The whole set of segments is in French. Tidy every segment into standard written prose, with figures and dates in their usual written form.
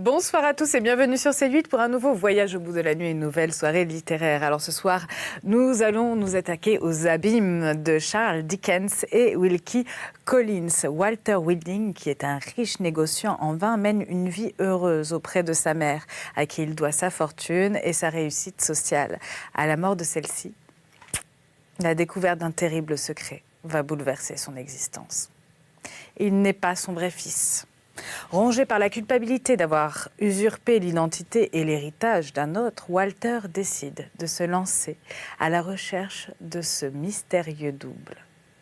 Bonsoir à tous et bienvenue sur C8 pour un nouveau voyage au bout de la nuit, une nouvelle soirée littéraire. Alors ce soir, nous allons nous attaquer aux abîmes de Charles Dickens et Wilkie Collins. Walter Wilding, qui est un riche négociant en vin, mène une vie heureuse auprès de sa mère, à qui il doit sa fortune et sa réussite sociale. À la mort de celle-ci, la découverte d'un terrible secret va bouleverser son existence. Il n'est pas son vrai fils. Rongé par la culpabilité d'avoir usurpé l'identité et l'héritage d'un autre, Walter décide de se lancer à la recherche de ce mystérieux double.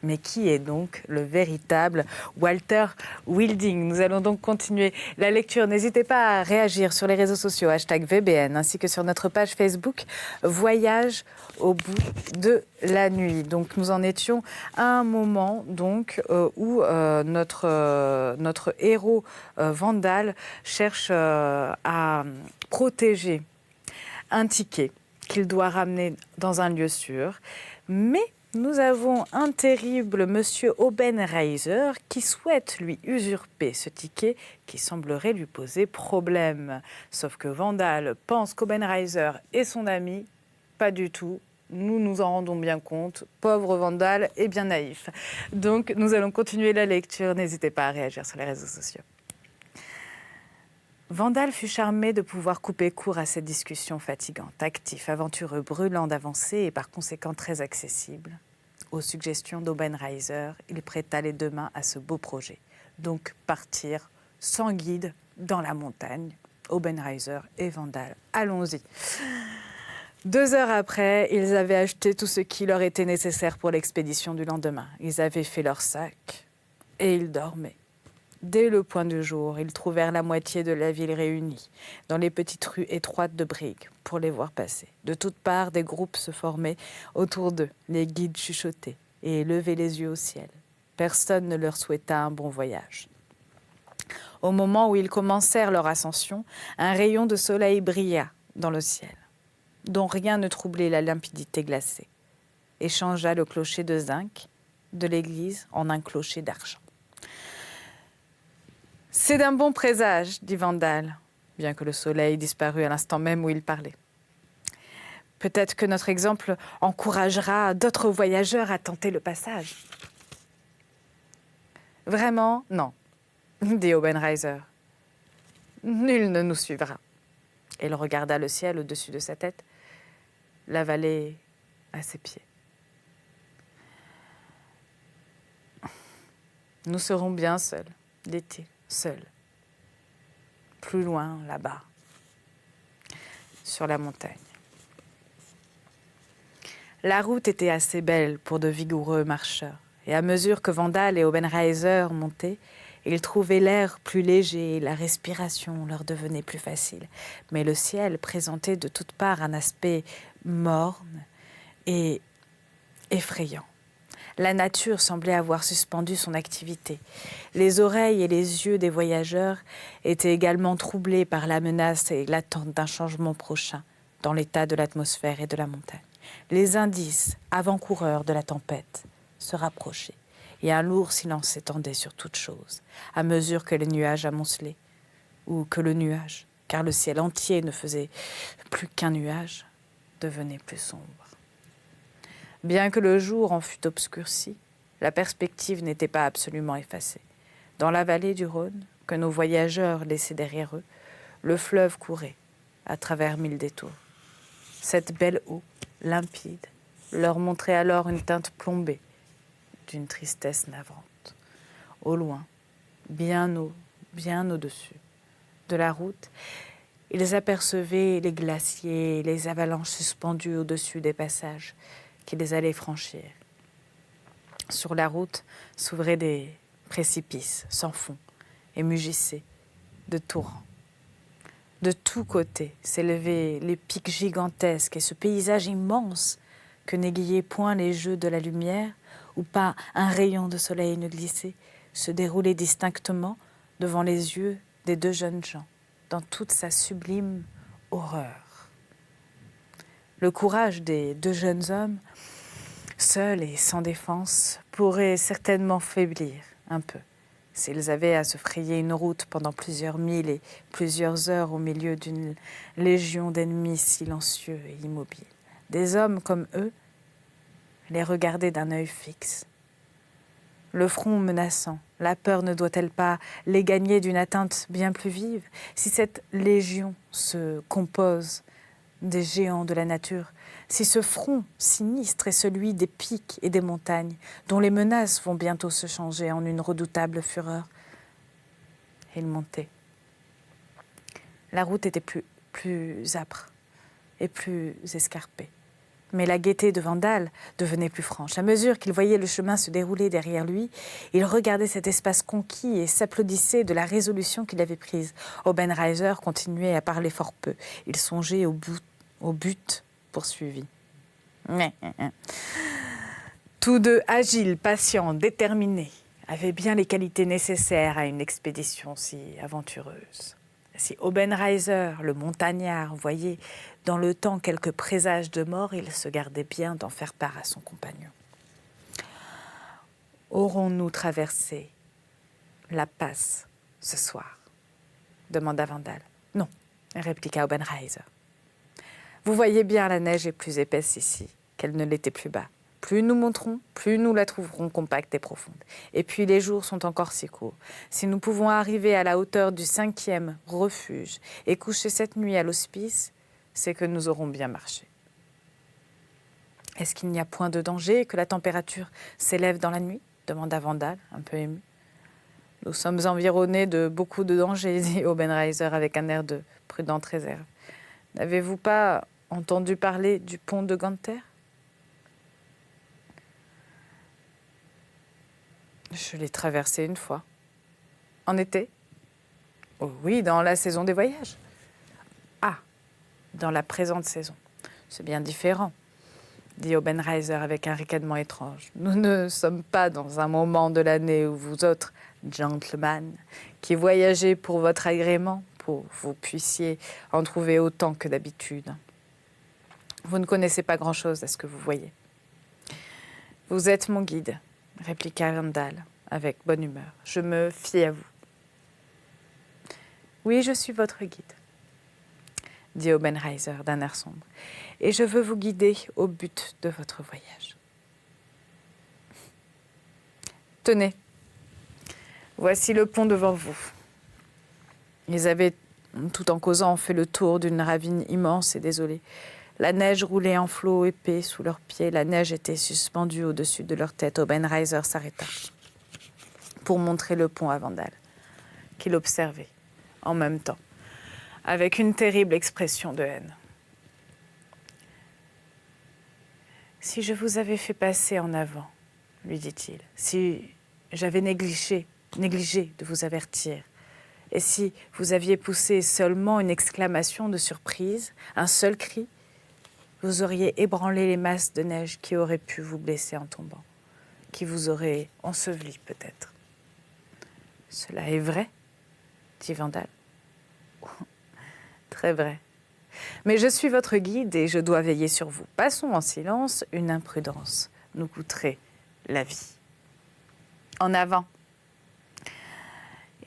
Mais qui est donc le véritable Walter Wilding? Nous allons donc continuer la lecture. N'hésitez pas à réagir sur les réseaux sociaux, #VBN, ainsi que sur notre page Facebook Voyage au bout de la nuit. Donc nous en étions à un moment donc, où notre héros Vandal cherche à protéger un ticket qu'il doit ramener dans un lieu sûr. Mais nous avons un terrible monsieur Obenreizer qui souhaite lui usurper ce ticket qui semblerait lui poser problème. Sauf que Vandal pense qu'Obenreizer est son ami. Pas du tout. Nous nous en rendons bien compte. Pauvre Vandal est bien naïf. Donc nous allons continuer la lecture. N'hésitez pas à réagir sur les réseaux sociaux. Vandal fut charmé de pouvoir couper court à cette discussion fatigante. Actif, aventureux, brûlant d'avancer et par conséquent très accessible. Aux suggestions d'Obenreizer, il prêta les deux mains à ce beau projet. Donc partir sans guide dans la montagne. Obenreizer et Vandal. Allons-y. 2 heures après, ils avaient acheté tout ce qui leur était nécessaire pour l'expédition du lendemain. Ils avaient fait leur sac et ils dormaient. Dès le point du jour, ils trouvèrent la moitié de la ville réunie, dans les petites rues étroites de Brigg, pour les voir passer. De toutes parts, des groupes se formaient autour d'eux. Les guides chuchotaient et levaient les yeux au ciel. Personne ne leur souhaita un bon voyage. Au moment où ils commencèrent leur ascension, un rayon de soleil brilla dans le ciel, dont rien ne troublait la limpidité glacée, et changea le clocher de zinc de l'église en un clocher d'argent. « C'est d'un bon présage, dit Vandal, bien que le soleil disparût à l'instant même où il parlait. Peut-être que notre exemple encouragera d'autres voyageurs à tenter le passage. »« Vraiment, non, dit Obenreizer. Nul ne nous suivra. » Et il regarda le ciel au-dessus de sa tête, la vallée à ses pieds. « Nous serons bien seuls, dit-il. Seul, plus loin, là-bas, sur la montagne. La route était assez belle pour de vigoureux marcheurs, et à mesure que Vandal et Obenreizer montaient, ils trouvaient l'air plus léger et la respiration leur devenait plus facile. Mais le ciel présentait de toutes parts un aspect morne et effrayant. La nature semblait avoir suspendu son activité. Les oreilles et les yeux des voyageurs étaient également troublés par la menace et l'attente d'un changement prochain dans l'état de l'atmosphère et de la montagne. Les indices, avant-coureurs de la tempête, se rapprochaient et un lourd silence s'étendait sur toute chose, à mesure que les nuages amoncelaient, ou que le nuage, car le ciel entier ne faisait plus qu'un nuage, devenait plus sombre. Bien que le jour en fût obscurci, la perspective n'était pas absolument effacée. Dans la vallée du Rhône, que nos voyageurs laissaient derrière eux, le fleuve courait à travers 1000 détours. Cette belle eau, limpide, leur montrait alors une teinte plombée d'une tristesse navrante. Au loin, bien au-dessus de la route, ils apercevaient les glaciers et les avalanches suspendues au-dessus des passages qu'ils allaient franchir. Sur la route s'ouvraient des précipices sans fond et mugissaient de torrents. De tous côtés s'élevaient les pics gigantesques et ce paysage immense que n'égayaient point les jeux de la lumière, où pas un rayon de soleil ne glissait, se déroulait distinctement devant les yeux des 2 jeunes gens, dans toute sa sublime horreur. Le courage des 2 jeunes hommes, seuls et sans défense, pourrait certainement faiblir un peu. s'ils avaient à se frayer une route pendant plusieurs milles et plusieurs heures au milieu d'une légion d'ennemis silencieux et immobiles. Des hommes comme eux les regardaient d'un œil fixe. Le front menaçant, la peur ne doit-elle pas les gagner d'une atteinte bien plus vive? Si cette légion se compose des géants de la nature, si ce front sinistre est celui des pics et des montagnes, dont les menaces vont bientôt se changer en une redoutable fureur. Il montait. La route était plus âpre et plus escarpée. Mais la gaieté de Vandal devenait plus franche. À mesure qu'il voyait le chemin se dérouler derrière lui, il regardait cet espace conquis et s'applaudissait de la résolution qu'il avait prise. Obenreizer continuait à parler fort peu. Il songeait au but poursuivi. Tous deux, agiles, patients, déterminés, avaient bien les qualités nécessaires à une expédition si aventureuse. Si Obenreizer, le montagnard, voyait dans le temps quelques présages de mort, il se gardait bien d'en faire part à son compagnon. Aurons-nous traversé la passe ce soir? Demanda Vandal. Non, répliqua Obenreizer. Vous voyez bien, la neige est plus épaisse ici qu'elle ne l'était plus bas. Plus nous monterons, plus nous la trouverons compacte et profonde. Et puis les jours sont encore si courts. Si nous pouvons arriver à la hauteur du 5e refuge et coucher cette nuit à l'hospice, c'est que nous aurons bien marché. Est-ce qu'il n'y a point de danger et que la température s'élève dans la nuit? Demanda Vandal, un peu ému. Nous sommes environnés de beaucoup de dangers, dit Obenreizer avec un air de prudente réserve. N'avez-vous pas entendu parler du pont de Ganter? Je l'ai traversé une fois. En été? Oh oui, dans la saison des voyages. Ah, dans la présente saison. C'est bien différent, dit Obenreizer avec un ricanement étrange. Nous ne sommes pas dans un moment de l'année où vous autres, gentlemen, qui voyagez pour votre agrément, pour que vous puissiez en trouver autant que d'habitude. Vous ne connaissez pas grand-chose à ce que vous voyez. Vous êtes mon guide, répliqua Vandal avec bonne humeur. Je me fie à vous. Oui, je suis votre guide, dit Obenreizer d'un air sombre, et je veux vous guider au but de votre voyage. Tenez, voici le pont devant vous. Ils avaient, tout en causant, fait le tour d'une ravine immense et désolée. La neige roulait en flots épais sous leurs pieds. La neige était suspendue au-dessus de leur tête. Obenreizer s'arrêta pour montrer le pont à Vandal, qu'il observait en même temps, avec une terrible expression de haine. « Si je vous avais fait passer en avant, lui dit-il, si j'avais négligé de vous avertir, et si vous aviez poussé seulement une exclamation de surprise, un seul cri, vous auriez ébranlé les masses de neige qui auraient pu vous blesser en tombant, qui vous auraient enseveli peut-être. » « Cela est vrai, dit Vandal. Très vrai. Mais je suis votre guide et je dois veiller sur vous. Passons en silence, une imprudence nous coûterait la vie. En avant.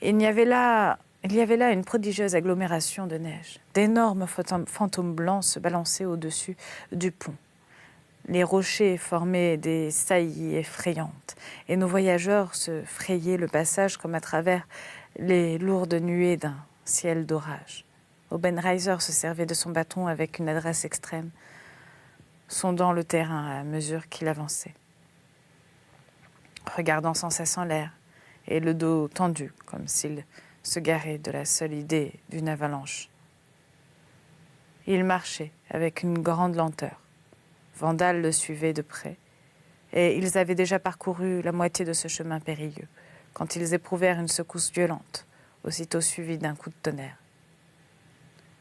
Il y avait là une prodigieuse agglomération de neige. D'énormes fantômes blancs se balançaient au-dessus du pont. Les rochers formaient des saillies effrayantes et nos voyageurs se frayaient le passage comme à travers les lourdes nuées d'un ciel d'orage. Obenreizer se servait de son bâton avec une adresse extrême, sondant le terrain à mesure qu'il avançait, regardant sans cesse en l'air et le dos tendu, comme s'il se garait de la seule idée d'une avalanche. Il marchait avec une grande lenteur. Vandal le suivait de près, et ils avaient déjà parcouru la moitié de ce chemin périlleux, quand ils éprouvèrent une secousse violente, aussitôt suivie d'un coup de tonnerre.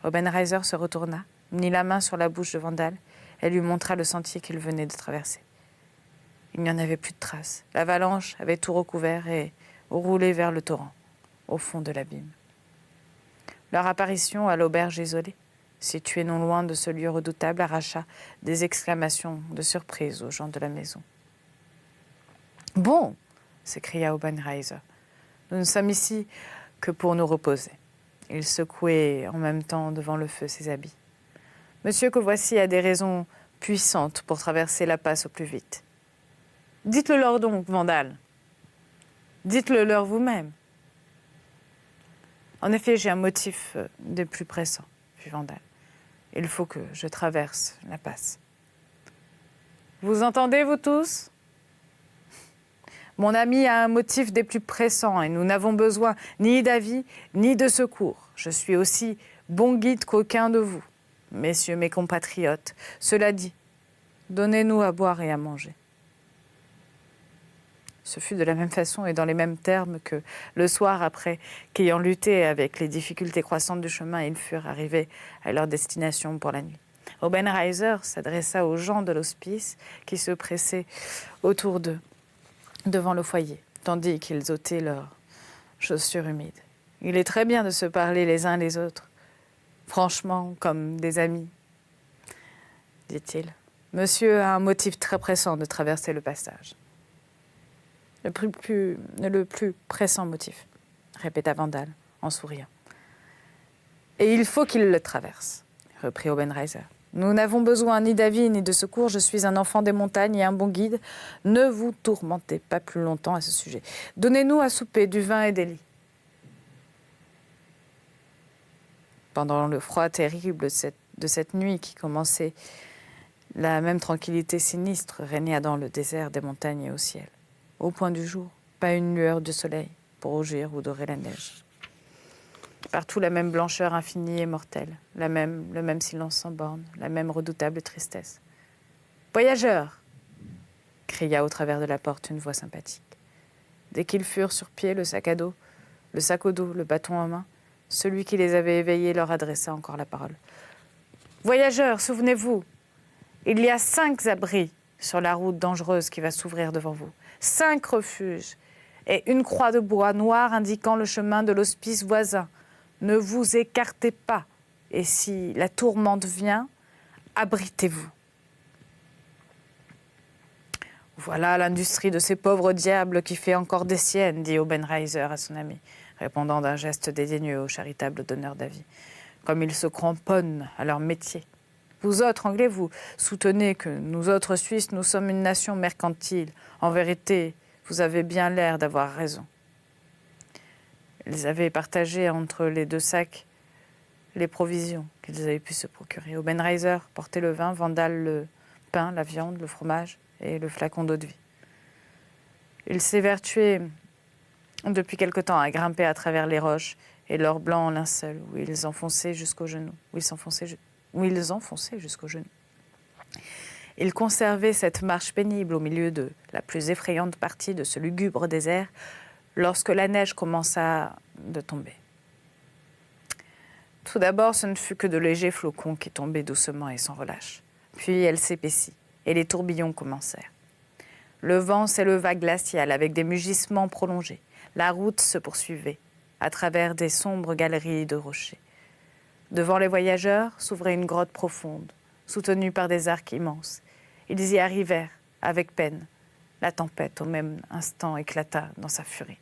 Obenreizer se retourna, mit la main sur la bouche de Vandal et lui montra le sentier qu'il venait de traverser. Il n'y en avait plus de traces. L'avalanche avait tout recouvert et roulé vers le torrent, au fond de l'abîme. Leur apparition à l'auberge isolée, située non loin de ce lieu redoutable, arracha des exclamations de surprise aux gens de la maison. « Bon !» s'écria Obenreizer. Nous ne sommes ici que pour nous reposer. » Il secouait en même temps devant le feu ses habits. « Monsieur que voici a des raisons puissantes pour traverser la passe au plus vite. Dites-le leur donc, Vandal. Dites-le leur vous-même. » « En effet, j'ai un motif des plus pressants, fit Vandal. Il faut que je traverse la passe. » « Vous entendez, vous tous ? Mon ami a un motif des plus pressants et nous n'avons besoin ni d'avis ni de secours. Je suis aussi bon guide qu'aucun de vous, messieurs mes compatriotes. Cela dit, donnez-nous à boire et à manger. » Ce fut de la même façon et dans les mêmes termes que le soir après qu'ayant lutté avec les difficultés croissantes du chemin, ils furent arrivés à leur destination pour la nuit. Obenreizer s'adressa aux gens de l'hospice qui se pressaient autour d'eux, devant le foyer, tandis qu'ils ôtaient leurs chaussures humides. « Il est très bien de se parler les uns les autres, franchement, comme des amis, dit-il. Monsieur a un motif très pressant de traverser le passage. » Le plus pressant motif, répéta Vandal en souriant. « Et il faut qu'il le traverse, reprit Obenreizer. Nous n'avons besoin ni d'avis ni de secours. Je suis un enfant des montagnes et un bon guide. Ne vous tourmentez pas plus longtemps à ce sujet. Donnez-nous à souper du vin et des lits. » Pendant le froid terrible de cette nuit qui commençait, la même tranquillité sinistre régnait dans le désert des montagnes et au ciel. Au point du jour, pas une lueur de soleil pour rougir ou dorer la neige. Partout la même blancheur infinie et mortelle, le même silence sans borne, la même redoutable tristesse. « Voyageurs !» cria au travers de la porte une voix sympathique. Dès qu'ils furent sur pied, le sac au dos, le bâton en main, celui qui les avait éveillés leur adressa encore la parole. « Voyageurs, souvenez-vous, il y a 5 abris sur la route dangereuse qui va s'ouvrir devant vous. 5 refuges et une croix de bois noire indiquant le chemin de l'hospice voisin. Ne vous écartez pas, et si la tourmente vient, abritez-vous. » « Voilà l'industrie de ces pauvres diables qui fait encore des siennes, dit Obenreizer à son ami, répondant d'un geste dédaigneux au charitable donneur d'avis. Comme ils se cramponnent à leur métier. Vous autres Anglais, vous soutenez que nous autres Suisses, nous sommes une nation mercantile. En vérité, vous avez bien l'air d'avoir raison. Ils avaient partagé entre les 2 sacs les provisions qu'ils avaient pu se procurer. Obenreizer portait le vin, Vandal le pain, la viande, le fromage et le flacon d'eau de vie. Ils s'évertuaient depuis quelque temps à grimper à travers les roches et leurs blancs linceuls où ils enfonçaient jusqu'aux genoux. Ils conservaient cette marche pénible au milieu de la plus effrayante partie de ce lugubre désert lorsque la neige commença de tomber. Tout d'abord, ce ne fut que de légers flocons qui tombaient doucement et sans relâche. Puis elle s'épaissit et les tourbillons commencèrent. Le vent s'éleva glacial avec des mugissements prolongés. La route se poursuivait à travers des sombres galeries de rochers. Devant les voyageurs s'ouvrait une grotte profonde, soutenue par des arcs immenses. Ils y arrivèrent avec peine. La tempête, au même instant, éclata dans sa furie.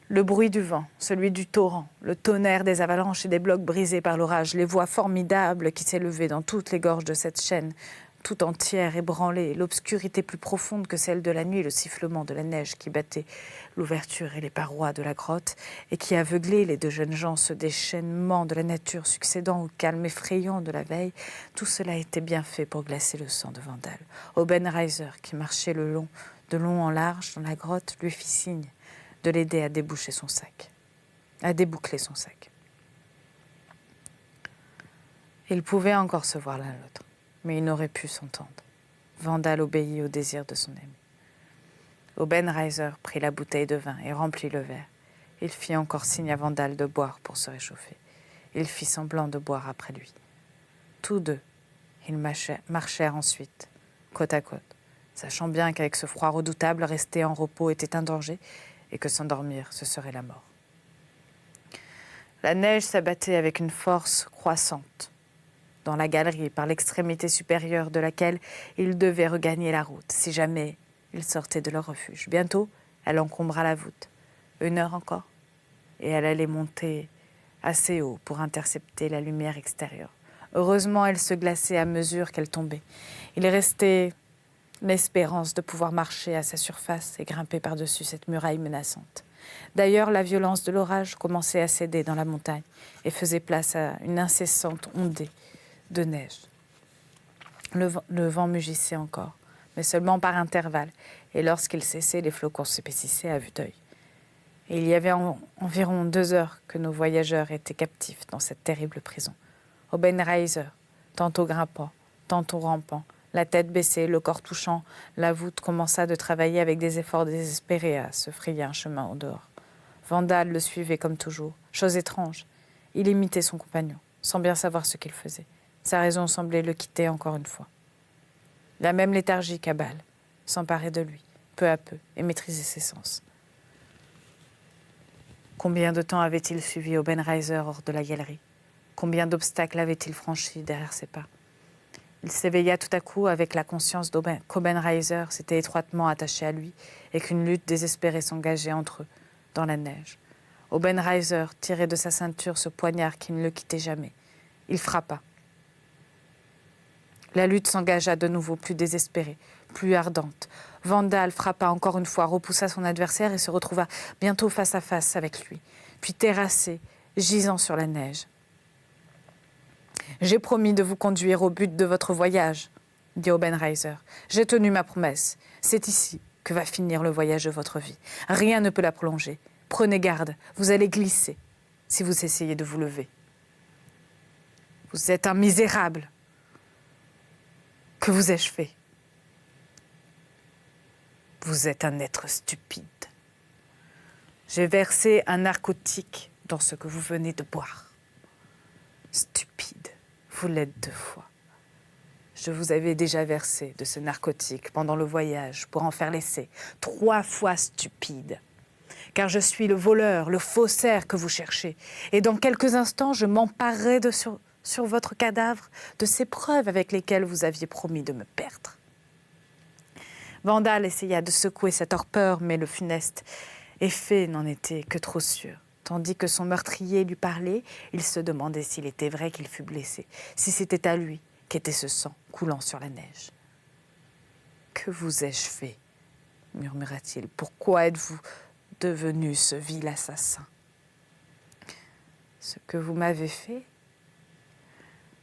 Le bruit du vent, celui du torrent, le tonnerre des avalanches et des blocs brisés par l'orage, les voix formidables qui s'élevaient dans toutes les gorges de cette chaîne, tout entière ébranlée, l'obscurité plus profonde que celle de la nuit, le sifflement de la neige qui battait l'ouverture et les parois de la grotte et qui aveuglait les 2 jeunes gens, ce déchaînement de la nature succédant au calme effrayant de la veille, tout cela était bien fait pour glacer le sang de Vandal. Obenreizer, qui marchait de long en large dans la grotte, lui fit signe de l'aider à déboucler son sac. Ils pouvaient encore se voir l'un l'autre, mais ils n'auraient pu s'entendre. Vandal obéit au désir de son ami. Obenreizer prit la bouteille de vin et remplit le verre. Il fit encore signe à Vandal de boire pour se réchauffer. Il fit semblant de boire après lui. Tous 2, ils marchèrent ensuite, côte à côte, sachant bien qu'avec ce froid redoutable, rester en repos était un danger, et que s'endormir, ce serait la mort. La neige s'abattait avec une force croissante dans la galerie par l'extrémité supérieure de laquelle ils devaient regagner la route, si jamais ils sortaient de leur refuge. Bientôt, elle encombra la voûte. 1 heure encore, et elle allait monter assez haut pour intercepter la lumière extérieure. Heureusement, elle se glaçait à mesure qu'elle tombait. Il restait l'espérance de pouvoir marcher à sa surface et grimper par-dessus cette muraille menaçante. D'ailleurs, la violence de l'orage commençait à céder dans la montagne et faisait place à une incessante ondée de neige. Le vent mugissait encore, mais seulement par intervalles, et lorsqu'il cessait, les flocons s'épaississaient à vue d'œil. Et il y avait environ 2 heures que nos voyageurs étaient captifs dans cette terrible prison. Obenreizer, tantôt grimpant, tantôt rampant, la tête baissée, le corps touchant, la voûte commença de travailler avec des efforts désespérés à se frayer un chemin au dehors. Vandal le suivait comme toujours. Chose étrange, il imitait son compagnon, sans bien savoir ce qu'il faisait. Sa raison semblait le quitter encore une fois. La même léthargie qu'Abal s'emparait de lui, peu à peu, et maîtrisait ses sens. Combien de temps avait-il suivi Obenreizer hors de la galerie? Combien d'obstacles avait-il franchis derrière ses pas? Il s'éveilla tout à coup avec la conscience qu'Obenreizer s'était étroitement attaché à lui et qu'une lutte désespérée s'engageait entre eux, dans la neige. Obenreizer tirait de sa ceinture ce poignard qui ne le quittait jamais. Il frappa. La lutte s'engagea de nouveau, plus désespérée, plus ardente. Vandal frappa encore une fois, repoussa son adversaire et se retrouva bientôt face à face avec lui, puis terrassé, gisant sur la neige. « J'ai promis de vous conduire au but de votre voyage, » dit Obenreizer. « J'ai tenu ma promesse. C'est ici que va finir le voyage de votre vie. Rien ne peut la prolonger. Prenez garde, vous allez glisser si vous essayez de vous lever. Vous êtes un misérable. Que vous ai-je fait? Vous êtes un être stupide. J'ai versé un narcotique dans ce que vous venez de boire. Stupide, vous l'êtes 2 fois. Je vous avais déjà versé de ce narcotique pendant le voyage pour en faire l'essai. 3 fois stupide. Car je suis le voleur, le faussaire que vous cherchez. Et dans quelques instants, je m'emparerai sur votre cadavre de ces preuves avec lesquelles vous aviez promis de me perdre. Vandal essaya de secouer sa torpeur, mais le funeste effet n'en était que trop sûr. Tandis que son meurtrier lui parlait, il se demandait s'il était vrai qu'il fût blessé, si c'était à lui qu'était ce sang coulant sur la neige. « Que vous ai-je fait » murmura-t-il. « Pourquoi êtes-vous devenu ce vil assassin ?»« Ce que vous m'avez fait,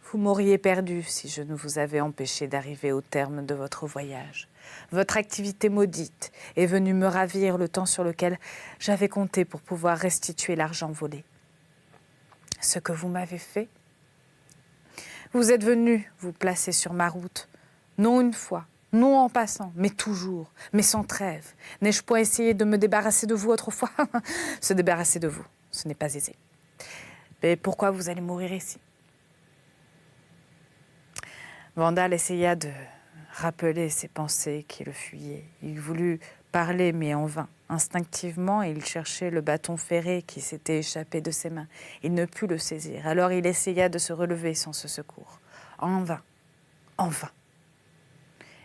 vous m'auriez perdu si je ne vous avais empêché d'arriver au terme de votre voyage. Votre activité maudite est venue me ravir le temps sur lequel j'avais compté pour pouvoir restituer l'argent volé. Ce que vous m'avez fait, vous êtes venu vous placer sur ma route, non une fois, non en passant, mais toujours, mais sans trêve. N'ai-je point essayé de me débarrasser de vous autrefois? Se débarrasser de vous, ce n'est pas aisé. Mais pourquoi vous allez mourir ici? Vandal essaya de rappeler ses pensées qui le fuyaient. Il voulut parler, mais en vain. Instinctivement, il cherchait le bâton ferré qui s'était échappé de ses mains. Il ne put le saisir. Alors il essaya de se relever sans ce secours. En vain, en vain.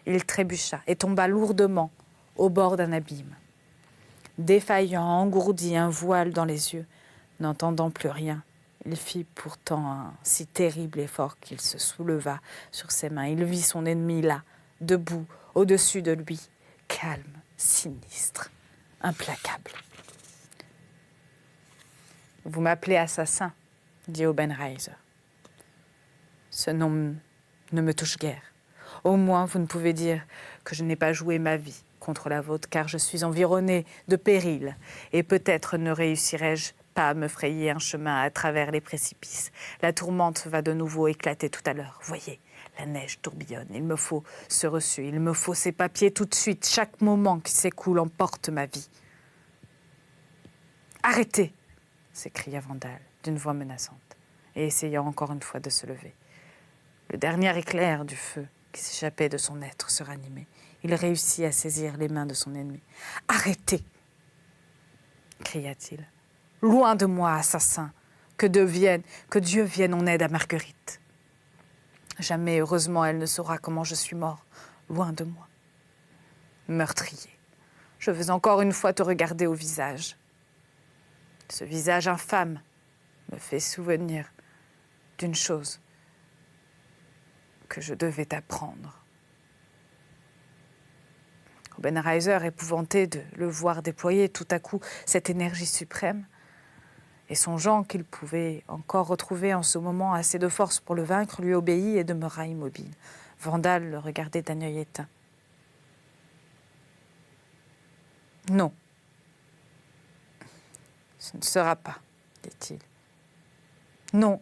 Il trébucha et tomba lourdement au bord d'un abîme. Défaillant, engourdi, un voile dans les yeux, n'entendant plus rien, il fit pourtant un si terrible effort qu'il se souleva sur ses mains. Il vit son ennemi là, debout, au-dessus de lui, calme, sinistre, implacable. « Vous m'appelez assassin, » dit Obenreizer. « Ce nom ne me touche guère. Au moins, vous ne pouvez dire que je n'ai pas joué ma vie contre la vôtre, car je suis environné de périls, et peut-être ne réussirai-je pas à me frayer un chemin à travers les précipices. La tourmente va de nouveau éclater tout à l'heure. Voyez, la neige tourbillonne. Il me faut ce reçu, il me faut ces papiers tout de suite. Chaque moment qui s'écoule emporte ma vie. « Arrêtez !» s'écria Vandal d'une voix menaçante, et essayant encore une fois de se lever. Le dernier éclair du feu qui s'échappait de son être se ranimait. Il réussit à saisir les mains de son ennemi. « Arrêtez !» cria-t-il. « Loin de moi, assassin, que Dieu vienne en aide à Marguerite. Jamais, heureusement, elle ne saura comment je suis mort, loin de moi. Meurtrier, je veux encore une fois te regarder au visage. Ce visage infâme me fait souvenir d'une chose que je devais t'apprendre. » Obenreizer, épouvanté de le voir déployer tout à coup cette énergie suprême, et songeant qu'il pouvait encore retrouver en ce moment assez de force pour le vaincre, lui obéit et demeura immobile. Vandal le regardait d'un œil éteint. « Non, ce ne sera pas, dit-il. Non,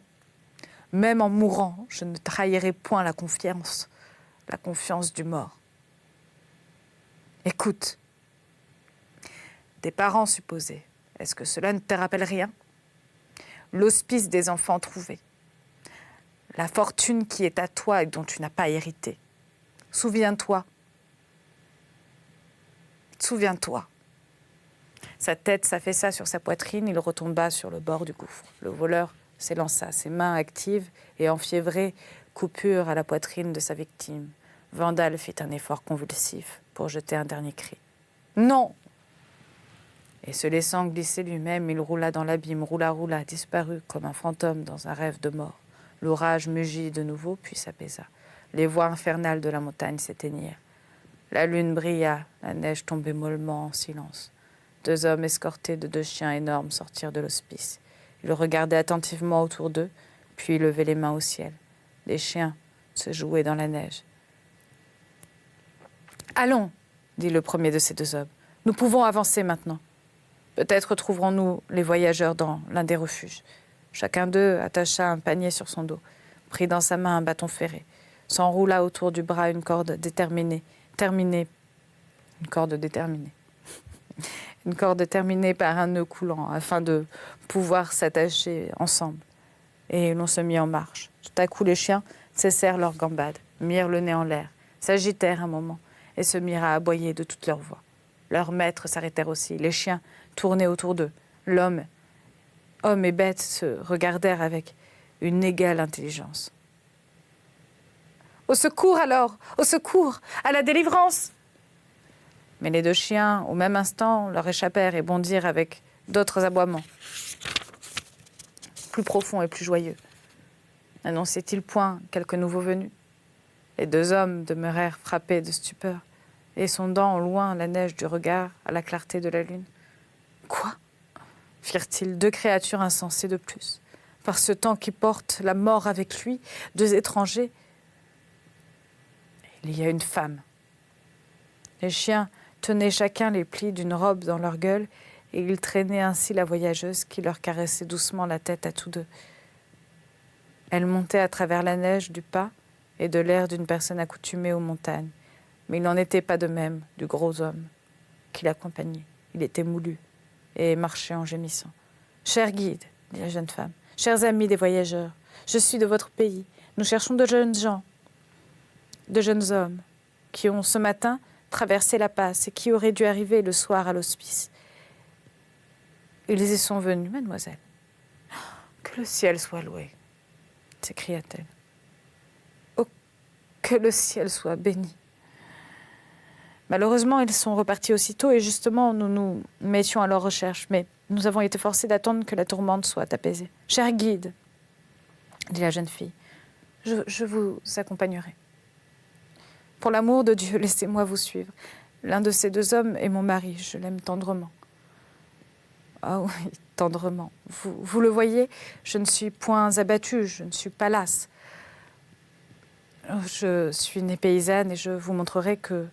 même en mourant, je ne trahirai point la confiance du mort. Écoute, tes parents supposés, est-ce que cela ne te rappelle rien ? L'hospice des enfants trouvés, la fortune qui est à toi et dont tu n'as pas hérité. Souviens-toi. Souviens-toi. » Sa tête s'affaissa sur sa poitrine, il retomba sur le bord du gouffre. Le voleur s'élança, ses mains actives et enfiévrées, coupure à la poitrine de sa victime. Vandal fit un effort convulsif pour jeter un dernier cri. « Non !» Et se laissant glisser lui-même, il roula dans l'abîme, roula, disparut comme un fantôme dans un rêve de mort. L'orage mugit de nouveau, puis s'apaisa. Les voix infernales de la montagne s'éteignirent. La lune brilla, la neige tombait mollement en silence. 2 hommes escortés de 2 chiens énormes sortirent de l'hospice. Ils regardaient attentivement autour d'eux, puis levaient les mains au ciel. Les chiens se jouaient dans la neige. « Allons, dit le premier de ces 2 hommes. Nous pouvons avancer maintenant. Peut-être trouverons-nous les voyageurs dans l'un des refuges. » Chacun d'eux attacha un panier sur son dos, prit dans sa main un bâton ferré, s'enroula autour du bras une corde déterminée par un nœud coulant, afin de pouvoir s'attacher ensemble. Et l'on se mit en marche. Tout à coup, les chiens cessèrent leur gambade, mirent le nez en l'air, s'agitèrent un moment et se mirent à aboyer de toute leur voix. Leurs maîtres s'arrêtèrent aussi. Les chiens tournaient autour d'eux. Hommes et bêtes se regardèrent avec une égale intelligence. « Au secours alors ! Au secours ! À la délivrance !» Mais les 2 chiens, au même instant, leur échappèrent et bondirent avec d'autres aboiements, plus profonds et plus joyeux. N'annonçait-il point quelque nouveau venu ? Les 2 hommes demeurèrent frappés de stupeur et sondant au loin la neige du regard à la clarté de la lune. « Quoi ?» firent-ils, 2 créatures insensées de plus, par ce temps qui porte la mort avec lui, 2 étrangers. Il y a une femme. Les chiens tenaient chacun les plis d'une robe dans leur gueule et ils traînaient ainsi la voyageuse qui leur caressait doucement la tête à tous 2. Elle montait à travers la neige du pas et de l'air d'une personne accoutumée aux montagnes. Mais il n'en était pas de même du gros homme qui l'accompagnait. Il était moulu et marchait en gémissant. « Cher guide, dit la jeune femme, chers amis des voyageurs, je suis de votre pays. Nous cherchons de jeunes gens, de jeunes hommes, qui ont ce matin traversé la passe et qui auraient dû arriver le soir à l'hospice. Ils y sont venus, mademoiselle. »« Que le ciel soit loué !» s'écria-t-elle. « Oh, que le ciel soit béni !» Malheureusement, ils sont repartis aussitôt et justement, nous nous mettions à leur recherche. Mais nous avons été forcés d'attendre que la tourmente soit apaisée. « Cher guide, » dit la jeune fille, je vous accompagnerai. Pour l'amour de Dieu, laissez-moi vous suivre. L'un de ces 2 hommes est mon mari, je l'aime tendrement. Ah oui, tendrement. Vous le voyez, je ne suis point abattue, je ne suis pas lasse. Je suis née paysanne et je vous montrerai que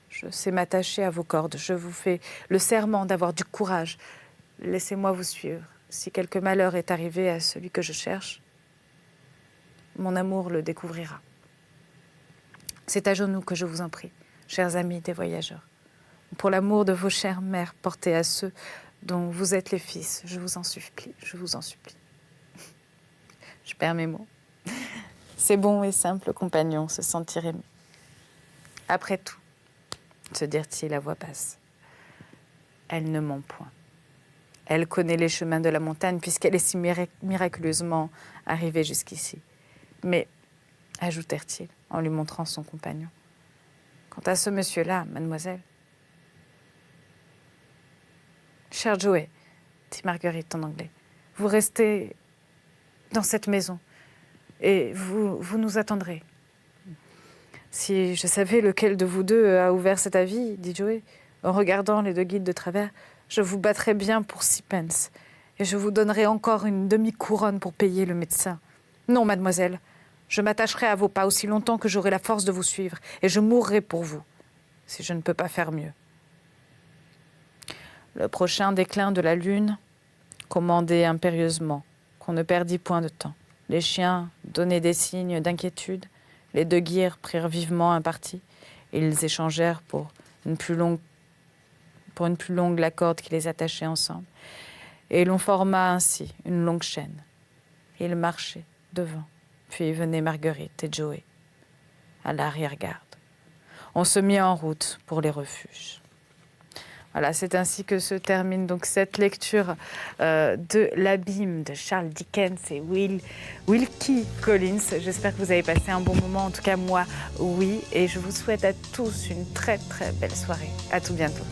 je sais m'attacher à vos cordes. Je vous fais le serment d'avoir du courage. Laissez-moi vous suivre. Si quelque malheur est arrivé à celui que je cherche, mon amour le découvrira. C'est à genoux que je vous en prie, chers amis des voyageurs. Pour l'amour de vos chères mères, portées à ceux dont vous êtes les fils, je vous en supplie, je vous en supplie. Je perds mes mots. C'est bon et simple, compagnon, se sentir aimé. Après tout, se dirent-ils à voix basse, elle ne ment point. Elle connaît les chemins de la montagne puisqu'elle est si miraculeusement arrivée jusqu'ici. Mais, ajoutèrent-ils en lui montrant son compagnon, quant à ce monsieur-là, mademoiselle, cher Joe, dit Marguerite en anglais. Vous restez dans cette maison et vous nous attendrez. Si je savais lequel de vous deux a ouvert cet avis, dit Joey, en regardant les deux guides de travers, je vous battrais bien pour 6 pence et je vous donnerais encore une demi-couronne pour payer le médecin. Non, mademoiselle, je m'attacherai à vos pas aussi longtemps que j'aurai la force de vous suivre et je mourrai pour vous, si je ne peux pas faire mieux. Le prochain déclin de la lune commandait impérieusement qu'on ne perdît point de temps. Les chiens donnaient des signes d'inquiétude, les deux guirs prirent vivement un parti et ils échangèrent pour une plus longue la corde qui les attachait ensemble. Et l'on forma ainsi une longue chaîne. Ils marchaient devant, puis venaient Marguerite et Joey à l'arrière-garde. On se mit en route pour les refuges. Voilà, c'est ainsi que se termine donc cette lecture de l'abîme de Charles Dickens et Wilkie Collins. J'espère que vous avez passé un bon moment, en tout cas moi, oui. Et je vous souhaite à tous une très très belle soirée. À tout bientôt.